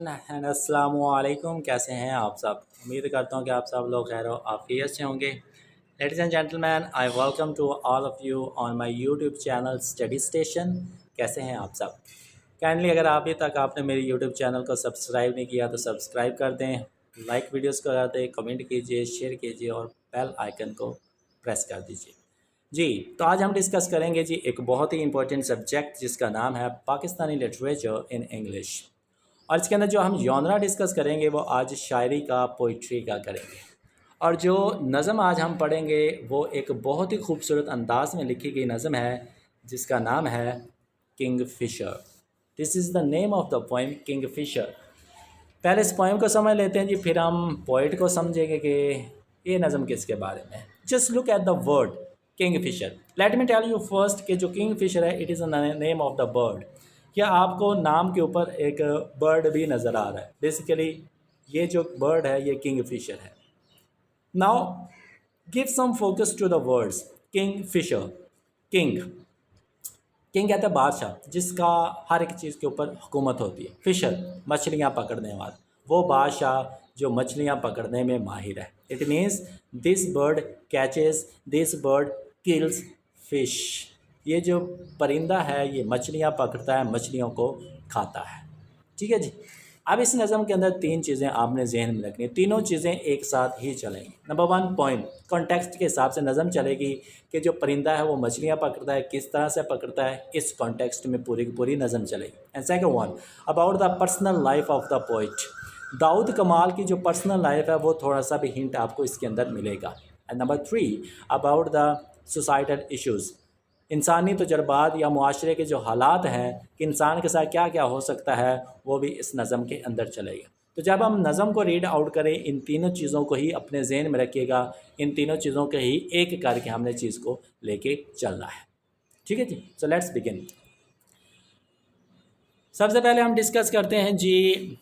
السلام علیکم، کیسے ہیں آپ سب؟ امید کرتا ہوں کہ آپ سب لوگ خیر و عافیت سے ہوں گے۔ Ladies and gentlemen, I welcome to all of you on my YouTube channel study station. کیسے ہیں آپ سب؟ کائنڈلی اگر ابھی تک آپ نے میری یوٹیوب چینل کو سبسکرائب نہیں کیا تو سبسکرائب کر دیں، لائک ویڈیوز کو کر دیں، کمنٹ کیجیے، شیئر کیجیے اور بیل آئیکن کو پریس کر دیجیے۔ جی، تو آج ہم ڈسکس کریں گے جی ایک بہت ہی امپورٹنٹ سبجیکٹ جس کا نام ہے پاکستانی لٹریچر ان انگلش۔ اور اس کے اندر جو ہم جانرا ڈسکس کریں گے وہ آج شاعری کا، پوئٹری کا کریں گے۔ اور جو نظم آج ہم پڑھیں گے وہ ایک بہت ہی خوبصورت انداز میں لکھی گئی نظم ہے جس کا نام ہے kingfisher. This is the name of the poem kingfisher. پہلے اس پوئم کو سمجھ لیتے ہیں جی، پھر ہم پوئٹ کو سمجھیں گے کہ یہ نظم کس کے بارے میں ہے۔ Just look at the word kingfisher. Let me tell you first کہ جو کنگ فشر ہے it is the name of the bird. کیا آپ کو نام کے اوپر ایک برڈ بھی نظر آ رہا ہے؟ بیسیکلی یہ جو برڈ ہے یہ کنگ فشر ہے۔ Now give some focus to the words kingfisher. King king کہتا ہے بادشاہ جس کا ہر ایک چیز کے اوپر حکومت ہوتی ہے۔ فشر مچھلیاں پکڑنے والا، وہ بادشاہ جو مچھلیاں پکڑنے میں ماہر ہے۔ It means this bird catches, this bird kills fish. یہ جو پرندہ ہے یہ مچھلیاں پکڑتا ہے، مچھلیوں کو کھاتا ہے۔ ٹھیک ہے جی۔ اب اس نظم کے اندر تین چیزیں آپ نے ذہن میں رکھنی ہیں، تینوں چیزیں ایک ساتھ ہی چلیں گی۔ نمبر 1 پوائنٹ، کانٹیکسٹ کے حساب سے نظم چلے گی کہ جو پرندہ ہے وہ مچھلیاں پکڑتا ہے، کس طرح سے پکڑتا ہے، اس کانٹیکسٹ میں پوری کی پوری نظم چلے گی۔ And second one about the personal life of the poet. Daud Kamal کی جو پرسنل لائف ہے وہ تھوڑا سا بھی ہنٹ آپ کو اس کے اندر ملے گا۔ And number 3 about the societal issues. انسانی تجربات یا معاشرے کے جو حالات ہیں کہ انسان کے ساتھ کیا کیا ہو سکتا ہے وہ بھی اس نظم کے اندر چلے گا۔ تو جب ہم نظم کو ریڈ آؤٹ کریں ان تینوں چیزوں کو ہی اپنے ذہن میں رکھیے گا، ان تینوں چیزوں کے ہی ایک کر کے ہم نے چیز کو لے کے چلنا ہے۔ ٹھیک ہے جی، سو لیٹس بگن۔ سب سے پہلے ہم ڈسکس کرتے ہیں جی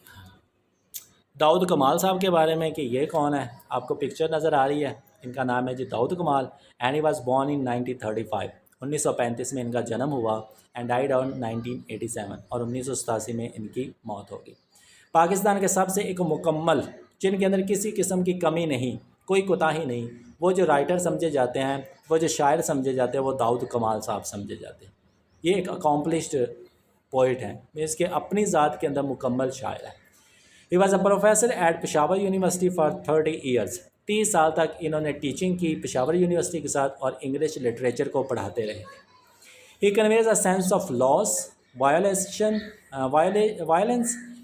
داؤد کمال صاحب کے بارے میں کہ یہ کون ہے۔ آپ کو پکچر نظر آ رہی ہے، ان کا نام ہے جی Daud Kamal, and he was born in 1935۔ 1935 میں ان کا جنم ہوا اینڈ ڈائیڈ آن 1987، اور 1987 میں ان کی موت ہوگی۔ پاکستان کے سب سے ایک مکمل، جن کے اندر کسی قسم کی کمی نہیں، کوئی کوتاہی نہیں، وہ جو رائٹر سمجھے جاتے ہیں، وہ جو شاعر سمجھے جاتے ہیں، وہ داؤد کمال صاحب سمجھے جاتے ہیں۔ یہ ایک اکامپلشڈ پوئٹ ہیں، اس کے اپنی ذات کے اندر مکمل شاعر ہے۔ He was a professor at Peshawar university for 30 years۔ 30 سال تک انہوں نے ٹیچنگ کی پشاور یونیورسٹی کے ساتھ اور انگلش لٹریچر کو پڑھاتے رہے۔ He conveys a sense of loss, violence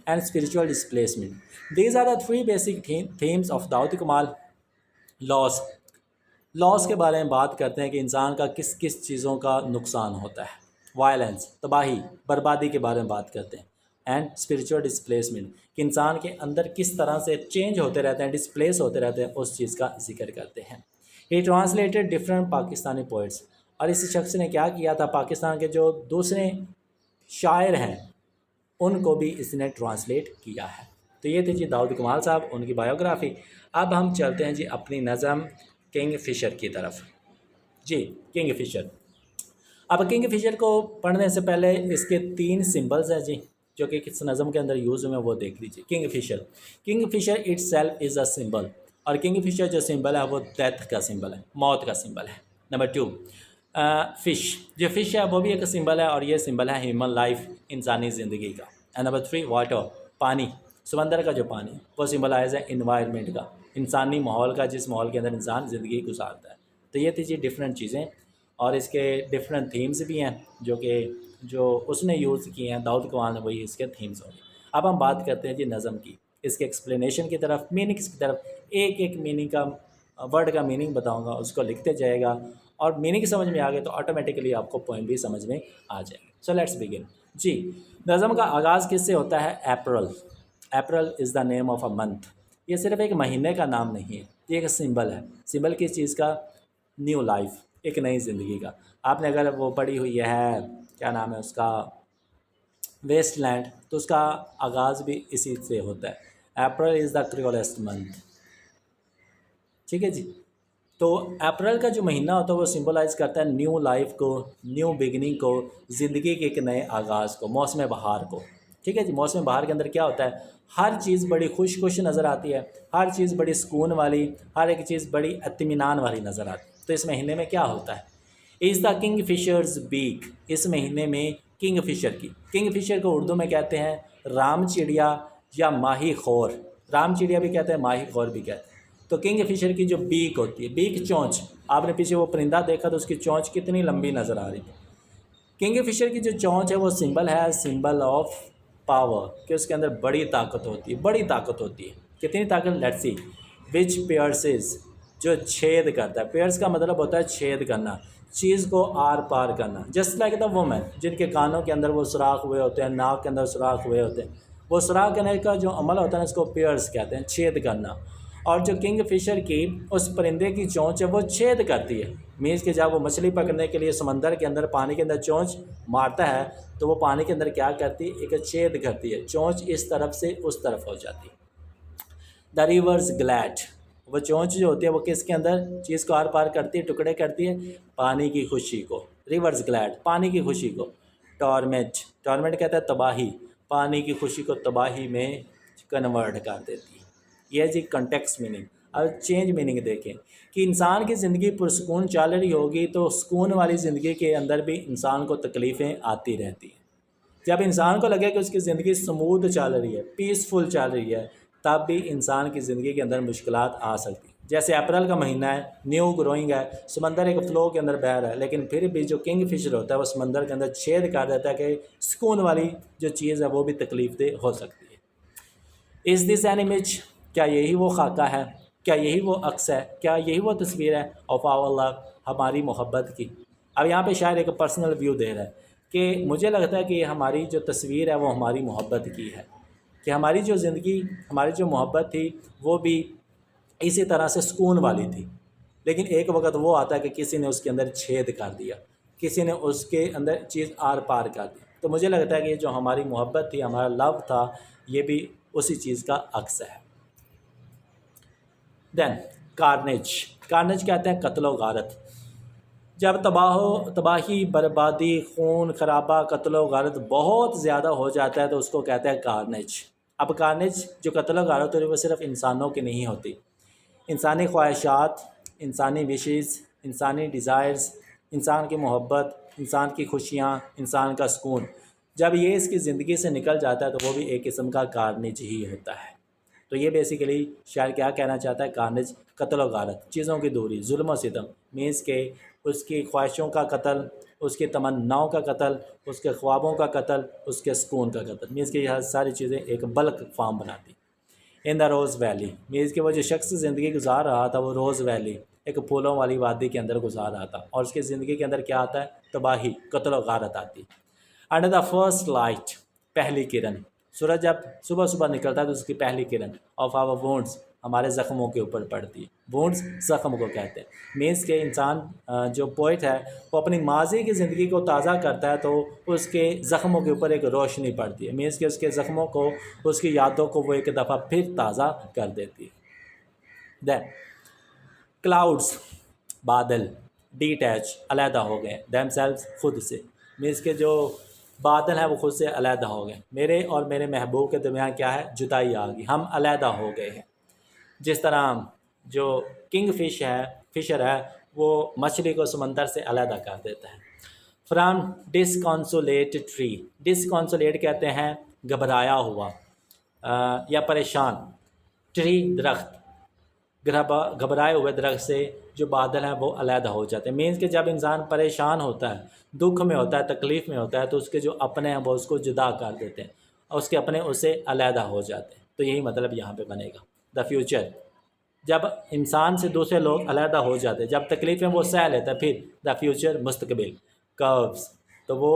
and spiritual displacement. These are the three basic themes of داؤد کمال۔ لاس کے بارے میں بات کرتے ہیں کہ انسان کا کس کس چیزوں کا نقصان ہوتا ہے۔ وائلنس تباہی بربادی کے بارے میں بات کرتے ہیں۔ اینڈ اسپریچول ڈسپلیسمنٹ کہ انسان کے اندر کس طرح سے چینج ہوتے رہتے ہیں، ڈسپلیس ہوتے رہتے ہیں، اس چیز کا ذکر کرتے ہیں۔ ہی ٹرانسلیٹڈ ڈفرینٹ پاکستانی پوئٹس۔ اور اس شخص نے کیا کیا تھا، پاکستان کے جو دوسرے شاعر ہیں ان کو بھی اس نے ٹرانسلیٹ کیا ہے۔ تو یہ تھے جی داؤد کمال صاحب، ان کی بایوگرافی۔ اب ہم چلتے ہیں جی اپنی نظم کنگ فشر کی طرف۔ جی کنگ فشر۔ اب کنگ فشر کو پڑھنے سے پہلے اس کے 3 سمبلز ہیں جی جو کہ کس نظم کے اندر یوز ہوئے ہیں وہ دیکھ لیجیے۔ کنگ فشر، kingfisher itself is a symbol, اور کنگ فشر جو سمبل ہے وہ ڈیتھ کا سمبل ہے، موت کا سمبل ہے۔ نمبر 2 فش، جو فش ہے وہ بھی ایک سمبل ہے، اور یہ سمبل ہے ہیومن لائف، انسانی زندگی کا۔ اینڈ نمبر 3 واٹر، پانی، سمندر کا جو پانی وہ سمبلائز ہے انوائرمنٹ کا، انسانی ماحول کا، جس ماحول کے اندر انسان زندگی گزارتا ہے۔ تو یہ تھی جی ڈفرینٹ چیزیں، اور اس کے ڈفرینٹ تھیمز بھی ہیں جو اس نے یوز کیے ہیں داؤد کمال نے، وہی اس کے تھیمز ہوں گے۔ اب ہم بات کرتے ہیں جی نظم کی، اس کے ایکسپلینیشن کی طرف، میننگس کی طرف۔ ایک ایک میننگ کا ورڈ کا میننگ بتاؤں گا، اس کو لکھتے جائے گا، اور میننگ سمجھ میں آ گئے تو آٹومیٹکلی آپ کو پوائم بھی سمجھ میں آ جائے گا۔ So let's begin. جی نظم کا آغاز کس سے ہوتا ہے؟ April. April is the name of a month. یہ صرف ایک مہینے کا نام نہیں ہے، یہ ایک سمبل ہے۔ سمبل کس چیز کا؟ نیو لائف، ایک نئی زندگی کا۔ آپ نے اگر وہ پڑھی ہوئی ہے، کیا نام ہے اس کا، ویسٹ لینڈ، تو اس کا آغاز بھی اسی سے ہوتا ہے، اپریل از دا کریولسٹ منتھ۔ ٹھیک ہے جی۔ تو اپریل کا جو مہینہ ہوتا ہے وہ سمبلائز کرتا ہے نیو لائف کو، نیو بگننگ کو، زندگی کے ایک نئے آغاز کو، موسم بہار کو۔ ٹھیک ہے جی. موسم بہار کے اندر کیا ہوتا ہے؟ ہر چیز بڑی خوش نظر آتی ہے، ہر چیز بڑی سکون والی، ہر ایک چیز بڑی اطمینان والی نظر آتی ہے. تو اس مہینے میں کیا ہوتا ہے؟ از دا کنگ فشرز بیک. اس مہینے میں کنگ فشر کو اردو میں کہتے ہیں رام چڑیا یا ماہی خور. رام چڑیا بھی کہتے ہیں، ماہی خور بھی کہتے ہیں. تو کنگ فشر کی جو بیک ہوتی ہے، بیک چونچ، آپ نے پیچھے وہ پرندہ دیکھا تو اس کی چونچ کتنی لمبی نظر آ رہی ہے. کنگ فشر کی جو چونچ ہے وہ سمبل ہے، سمبل آف پاور، کہ اس کے اندر بڑی طاقت ہوتی ہے. کتنی طاقت؟ Let's see. وچ پیئرسز، جو چھید کرتا ہے. پیئرس کا مطلب ہوتا ہے چھید کرنا، چیز کو آر پار کرنا. جسٹ لائک دا وومن، جن کے کانوں کے اندر وہ سوراخ ہوئے ہوتے ہیں، ناک کے اندر سوراخ ہوئے ہوتے ہیں، وہ سوراخ کرنے کا جو عمل ہوتا ہے اس کو پیئرس کہتے ہیں، چھید کرنا. اور جو کنگ فشر کی اس پرندے کی چونچ ہے وہ چھید کرتی ہے. مینس کہ جب وہ مچھلی پکڑنے کے لیے سمندر کے اندر، پانی کے اندر چونچ مارتا ہے تو وہ پانی کے اندر کیا کرتی ہے؟ ایک چھید کرتی ہے. چونچ اس طرف سے اس طرف ہو جاتی ہے. دا ریورز گلیڈ، وہ چونچ جو ہوتی ہے وہ کس کے اندر چیز کو آر پار کرتی ہے، ٹکڑے کرتی ہے؟ پانی کی خوشی کو. ریورز گلیڈ، پانی کی خوشی کو. ٹورمنٹ کہتا ہے تباہی، پانی کی خوشی کو تباہی میں کنورٹ کر دیتی ہے. یہ جی کنٹیکسٹ میننگ. اب چینج میننگ دیکھیں کہ انسان کی زندگی پرسکون چل رہی ہوگی تو سکون والی زندگی کے اندر بھی انسان کو تکلیفیں آتی رہتی ہیں. جب انسان کو لگے کہ اس کی زندگی سموتھ چل رہی ہے، پیسفل چل رہی ہے، تب بھی انسان کی زندگی کے اندر مشکلات آ سکتی ہیں. جیسے اپریل کا مہینہ ہے، نیو گروئنگ ہے، سمندر ایک فلو کے اندر بہہ رہا ہے، لیکن پھر بھی جو کنگ فشر ہوتا ہے وہ سمندر کے اندر چھید کر دیتا ہے کہ سکون والی جو چیز ہے وہ بھی تکلیف دہ ہو سکتی ہے. از دس این امیج، کیا یہی وہ خاکہ ہے؟ کیا یہی وہ عکس ہے؟ کیا یہی وہ تصویر ہے؟ آف آور لو، ہماری محبت کی. اب یہاں پہ شاید ایک پرسنل ویو دے رہا ہے کہ مجھے لگتا ہے کہ یہ ہماری جو تصویر ہے وہ ہماری محبت کی ہے، کہ ہماری جو زندگی، ہماری جو محبت تھی وہ بھی اسی طرح سے سکون والی تھی. لیکن ایک وقت وہ آتا ہے کہ کسی نے اس کے اندر چھید کر دیا، کسی نے اس کے اندر چیز آر پار کر دی. تو مجھے لگتا ہے کہ یہ جو ہماری محبت تھی، ہمارا لو تھا، یہ بھی اسی چیز کا عکس ہے. دین کارنیج کہتے ہیں قتل و غارت. جب تباہی، بربادی، خون خرابہ، قتل و غارت بہت زیادہ ہو جاتا ہے تو اس کو کہتے ہیں کارنیج. اب کارنیج جو قتل و غارت ہوتی ہے وہ صرف انسانوں کی نہیں ہوتی. انسانی خواہشات، انسانی وشز، انسانی ڈیزائرز، انسان کی محبت، انسان کی خوشیاں، انسان کا سکون، جب یہ اس کی زندگی سے نکل جاتا ہے تو وہ بھی ایک قسم کا کارنیج ہی ہوتا ہے. تو یہ بیسیکلی شاعر کیا کہنا چاہتا ہے؟ کارنیج، قتل و غارت، چیزوں کی دوری، ظلم و ستم. مینس کہ اس کی خواہشوں کا قتل، اس کی تمناؤں کا قتل، اس کے خوابوں کا قتل، اس کے سکون کا قتل. مینس کہ یہ ساری چیزیں ایک بلک فارم بناتی. ان دا روز ویلی، مینس کہ وہ جو شخص زندگی گزار رہا تھا وہ روز ویلی، ایک پھولوں والی وادی کے اندر گزار رہا تھا، اور اس کی زندگی کے اندر کیا آتا ہے؟ تباہی، قتل و غارت آتی. انڈر دا فرسٹ لائٹ، پہلی کرن. سورج جب صبح صبح نکلتا ہے تو اس کی پہلی کرن آف آور وونڈس، ہمارے زخموں کے اوپر پڑتی ہے. وونڈس زخم کو کہتے ہیں. مینس کہ انسان جو پوئٹ ہے وہ اپنی ماضی کی زندگی کو تازہ کرتا ہے تو اس کے زخموں کے اوپر ایک روشنی پڑتی ہے. مینس کہ اس کے زخموں کو، اس کی یادوں کو وہ ایک دفعہ پھر تازہ کر دیتی ہے. دین کلاؤڈس، بادل، ڈیٹیچ، علیحدہ ہو گئے. دیم سیلفز، خود سے. مینس کہ جو بادل ہیں وہ خود سے علیحدہ ہو گئے. میرے اور میرے محبوب کے درمیان کیا ہے؟ جدائی آ گئی، ہم علیحدہ ہو گئے ہیں. جس طرح جو کنگ فشر ہے وہ مچھلی کو سمندر سے علیحدہ کر دیتا ہے. فرام ڈسکانسولیٹ ٹری، ڈسکانسولیٹ کہتے ہیں گھبرایا ہوا یا پریشان. ٹری، درخت، گھبرائے ہوئے درخت سے جو بادل ہیں وہ علیحدہ ہو جاتے ہیں. مینس کہ جب انسان پریشان ہوتا ہے، دکھ میں ہوتا ہے، تکلیف میں ہوتا ہے تو اس کے جو اپنے ہیں وہ اس کو جدا کر دیتے ہیں اور اس کے اپنے اس سے علیحدہ ہو جاتے ہیں. تو یہی مطلب یہاں پہ بنے گا. دا فیوچر، جب انسان سے دوسرے لوگ علیحدہ ہو جاتے ہیں، جب تکلیفیں وہ سہ لیتا ہے. پھر دا فیوچر، مستقبل. کروز، تو وہ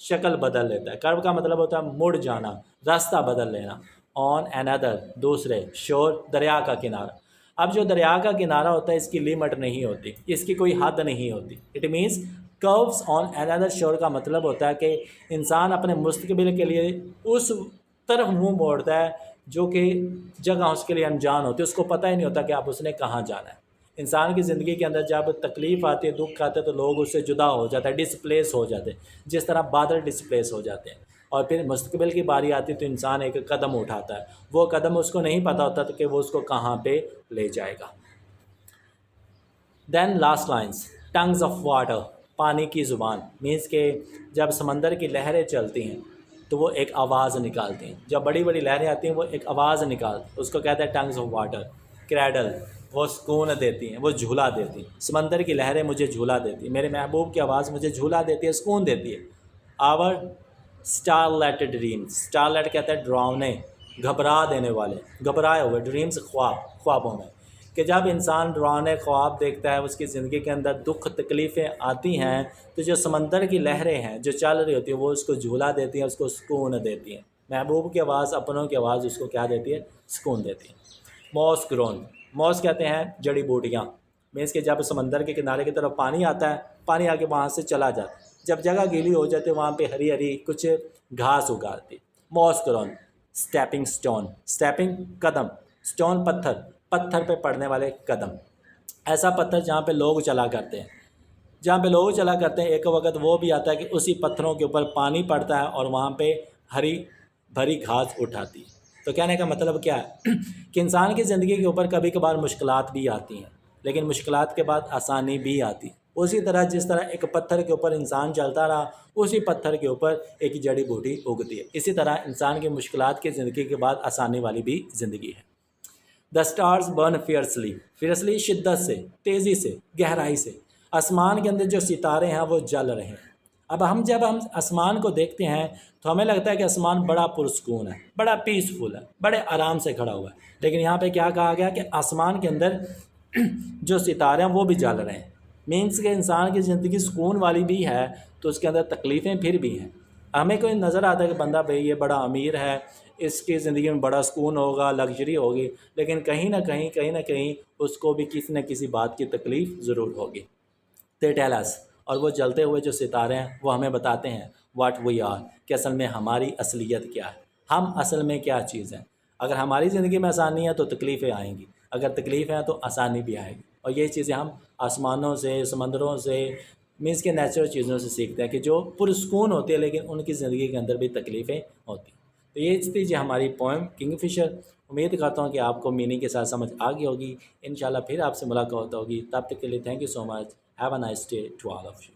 شکل بدل لیتا ہے. کرو کا مطلب ہوتا ہے مڑ جانا، راستہ بدل لینا. آن اندر، دوسرے. شور، دریا کا کنارہ. اب جو دریا کا کنارہ ہوتا ہے اس کی لیمٹ نہیں ہوتی، اس کی کوئی حد نہیں ہوتی. اٹ مینس کروز آن اندر شور کا مطلب ہوتا ہے کہ انسان اپنے مستقبل کے لیے اس طرف منہ موڑتا ہے جو کہ جگہ اس کے لیے انجان ہوتی ہے، اس کو پتہ ہی نہیں ہوتا کہ اب اس نے کہاں جانا ہے. انسان کی زندگی کے اندر جب تکلیف آتی ہے، دکھ آتا ہے تو لوگ اس سے جدا ہو جاتے ہیں، ڈسپلیس ہو جاتے ہیں. جس طرح بادل ڈسپلیس ہو جاتے ہیں، اور پھر مستقبل کی باری آتی تو انسان ایک قدم اٹھاتا ہے، وہ قدم اس کو نہیں پتہ ہوتا تو کہ وہ اس کو کہاں پہ لے جائے گا۔ Then last lines, tongues of water, پانی کی زبان، مینس کہ جب سمندر کی لہریں چلتی ہیں تو وہ ایک آواز نکالتی ہیں، جب بڑی بڑی لہریں آتی ہیں وہ ایک آواز نکالتی ہیں، اس کو کہتے ہیں ٹنگز آف واٹر۔ کریڈل، وہ سکون دیتی ہیں، وہ جھولا دیتی ہیں، سمندر کی لہریں مجھے جھولا دیتی ہیں، میرے محبوب کی آواز مجھے جھولا دیتی ہے، سکون دیتی ہے۔ Our starlit dreams, starlit کہتے ہیں ڈراؤنے، گھبرا دینے والے، گھبرائے ہوئے، ڈریمس خواب، خوابوں میں، کہ جب انسان ڈراؤنے خواب دیکھتا ہے، اس کی زندگی کے اندر دکھ تکلیفیں آتی ہیں، تو جو سمندر کی لہریں ہیں جو چل رہی ہوتی ہیں وہ اس کو جھولا دیتی ہیں، اس کو سکون دیتی ہیں۔ محبوب کی آواز، اپنوں کی آواز اس کو کیا دیتی ہے؟ سکون دیتی ہے۔ موس گرون، موس کہتے ہیں جڑی بوٹیاں، مینس کہ جب سمندر کے کنارے کی طرف پانی آتا ہے، پانی آ کے وہاں سے چلا جاتا ہے، جب جگہ گیلی ہو جاتی ہے وہاں پہ ہری ہری کچھ گھاس اگاتی۔ موس گرون، اسٹیپنگ سٹون، اسٹیپنگ قدم، سٹون پتھر، پتھر پہ پڑنے والے قدم، ایسا پتھر جہاں پہ لوگ چلا کرتے ہیں، جہاں پہ لوگ چلا کرتے ہیں، ایک وقت وہ بھی آتا ہے کہ اسی پتھروں کے اوپر پانی پڑتا ہے اور وہاں پہ ہری بھری گھاس اٹھاتی ہے۔ تو کہنے کا مطلب کیا ہے کہ انسان کی زندگی کے اوپر کبھی کبھار مشکلات بھی آتی ہیں، لیکن مشکلات کے بعد آسانی بھی آتی ہے۔ اسی طرح جس طرح ایک پتھر کے اوپر انسان چلتا رہا، اسی پتھر کے اوپر ایک جڑی بوٹی اگتی ہے۔ اسی طرح انسان کی مشکلات کی زندگی کے بعد آسانی والی بھی زندگی ہے۔ دا اسٹارز برن فیئرسلی، فیئرسلی شدت سے، تیزی سے، گہرائی سے، آسمان کے اندر جو ستارے ہیں وہ جل رہے ہیں۔ اب جب ہم آسمان کو دیکھتے ہیں تو ہمیں لگتا ہے کہ آسمان بڑا پرسکون ہے، بڑا پیسفل ہے، بڑے آرام سے کھڑا ہوا ہے، لیکن یہاں پہ کیا کہا گیا کہ آسمان کے اندر جو ستارے ہیں وہ بھی جل رہے ہیں، مینس کہ انسان کی زندگی سکون والی بھی ہے تو اس کے اندر تکلیفیں پھر بھی ہیں۔ ہمیں کوئی نظر آتا ہے کہ بندہ بھئی یہ بڑا امیر ہے، اس کی زندگی میں بڑا سکون ہوگا، لگژری ہوگی، لیکن کہیں نہ کہیں اس کو بھی کسی نہ کسی بات کی تکلیف ضرور ہوگی۔ they tell us، اور وہ جلتے ہوئے جو ستارے ہیں وہ ہمیں بتاتے ہیں what we are، کہ اصل میں ہماری اصلیت کیا ہے، ہم اصل میں کیا چیز ہیں۔ اگر ہماری زندگی میں آسانی ہے تو تکلیفیں آئیں گی، اگر تکلیفیں ہیں تو آسانی بھی آئے گی، اور یہ چیزیں ہم آسمانوں سے، سمندروں سے، مینس کے نیچرل چیزوں سے سیکھتے ہیں کہ جو پرسکون ہوتی ہے لیکن ان کی زندگی کے اندر بھی تکلیفیں ہوتی ہیں۔ تو یہ تھی جی ہماری پوئم کنگ فشر۔ امید کرتا ہوں کہ آپ کو میننگ کے ساتھ سمجھ آ گئی ہوگی۔ انشاءاللہ پھر آپ سے ملاقات ہوگی، تب تک کے لیے thank you so much, have a nice day to all of you.